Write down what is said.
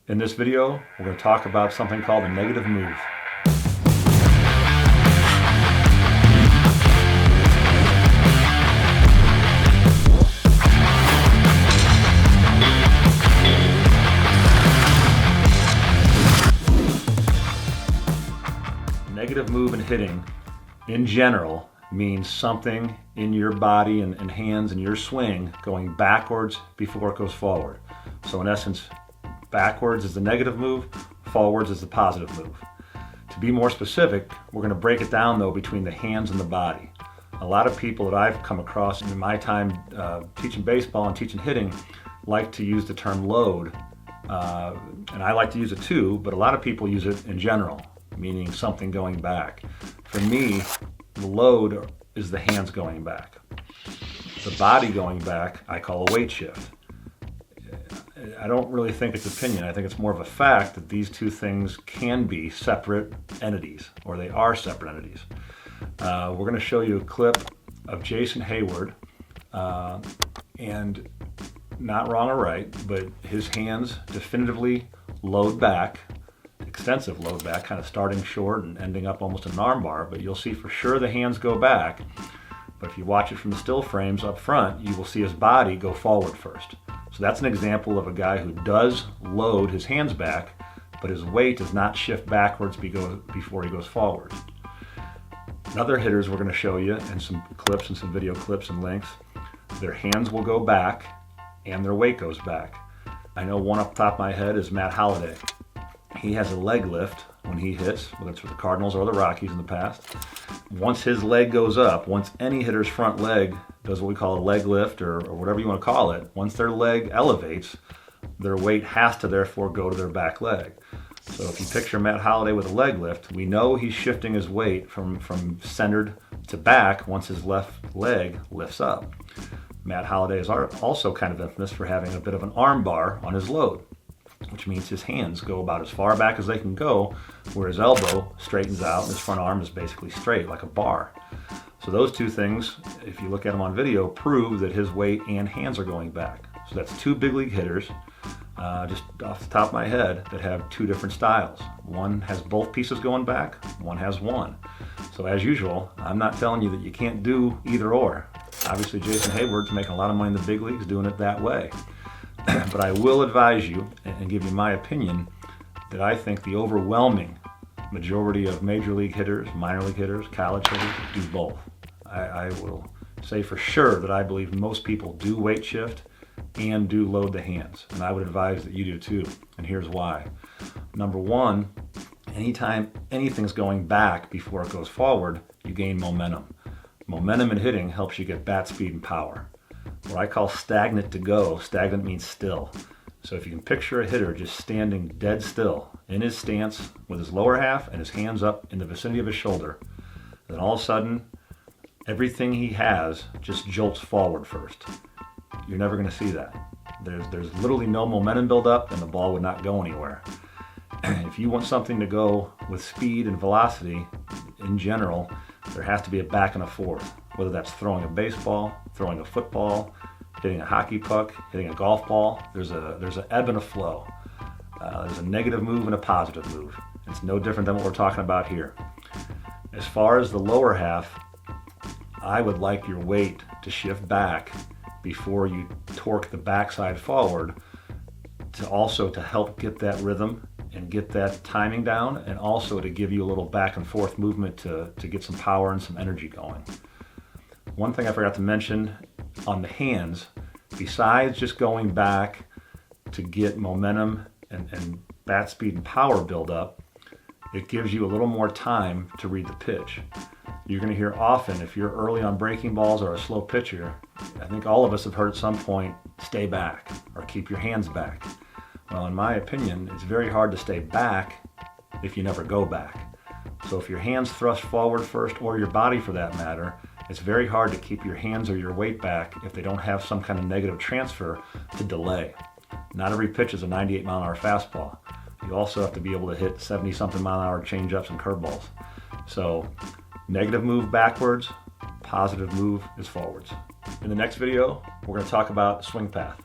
In this video, we're going to talk about something called a negative move. Negative move in hitting, in general, means something in your body and hands and your swing going backwards before it goes forward. So in essence, backwards is the negative move, forwards is the positive move. To be more specific, we're going to break it down though between the hands and the body. A lot of people that I've come across in my time teaching baseball and teaching hitting like to use the term load, and I like to use it too, but a lot of people use it in general, meaning something going back. For me, the load is the hands going back. The body going back, I call a weight shift. I don't really think it's opinion. I think it's more of a fact that these two things can be separate entities, or they are separate entities. We're going to show you a clip of Jason Hayward, and not wrong or right, but his hands definitively load back, extensive load back, kind of starting short and ending up almost in an arm bar, but you'll see for sure the hands go back. But if you watch it from the still frames up front, you will see his body go forward first. So that's an example of a guy who does load his hands back, but his weight does not shift backwards before he goes forward. Other hitters we're going to show you in some clips and some video clips and links, their hands will go back and their weight goes back. I know one off the top of my head is Matt Holliday. He has a leg lift when he hits, whether it's for the Cardinals or the Rockies in the past. Once his leg goes up, once any hitter's front leg does what we call a leg lift or whatever you want to call it, once their leg elevates, their weight has to therefore go to their back leg. So if you picture Matt Holliday with a leg lift, we know he's shifting his weight from centered to back once his left leg lifts up. Matt Holliday is also kind of infamous for having a bit of an arm bar on his load, which means his hands go about as far back as they can go, where his elbow straightens out and his front arm is basically straight, like a bar. So those two things, if you look at them on video, prove that his weight and hands are going back. So that's two big league hitters, just off the top of my head, that have two different styles. One has both pieces going back, one has one. So as usual, I'm not telling you that you can't do either or. Obviously Jason Hayward's making a lot of money in the big leagues doing it that way. But I will advise you and give you my opinion that I think the overwhelming majority of major league hitters, minor league hitters, college hitters do both. I will say for sure that I believe most people do weight shift and do load the hands. And I would advise that you do too. And here's why. Number one, anytime anything's going back before it goes forward, you gain momentum. Momentum in hitting helps you get bat speed and power. What I call stagnant to go. Stagnant means still. So if you can picture a hitter just standing dead still in his stance with his lower half and his hands up in the vicinity of his shoulder, then all of a sudden everything he has just jolts forward first. You're never going to see that. There's literally no momentum build up and the ball would not go anywhere. If you want something to go with speed and velocity in general, there has to be a back and a forth. Whether that's throwing a baseball, throwing a football, hitting a hockey puck, hitting a golf ball, there's an ebb and a flow. There's a negative move and a positive move. It's no different than what we're talking about here. As far as the lower half, I would like your weight to shift back before you torque the backside forward to help get that rhythm and get that timing down, and also to give you a little back and forth movement to get some power and some energy going. One thing I forgot to mention on the hands, besides just going back to get momentum and bat speed and power build up, it gives you a little more time to read the pitch. You're going to hear often, if you're early on breaking balls or a slow pitcher, I think all of us have heard at some point, stay back or keep your hands back. Well, in my opinion, it's very hard to stay back if you never go back. So if your hands thrust forward first, or your body for that matter, it's very hard to keep your hands or your weight back if they don't have some kind of negative transfer to delay. Not every pitch is a 98 mile an hour fastball. You also have to be able to hit 70 something mile an hour change-ups and curveballs. So negative move backwards, positive move is forwards. In the next video, we're going to talk about swing path.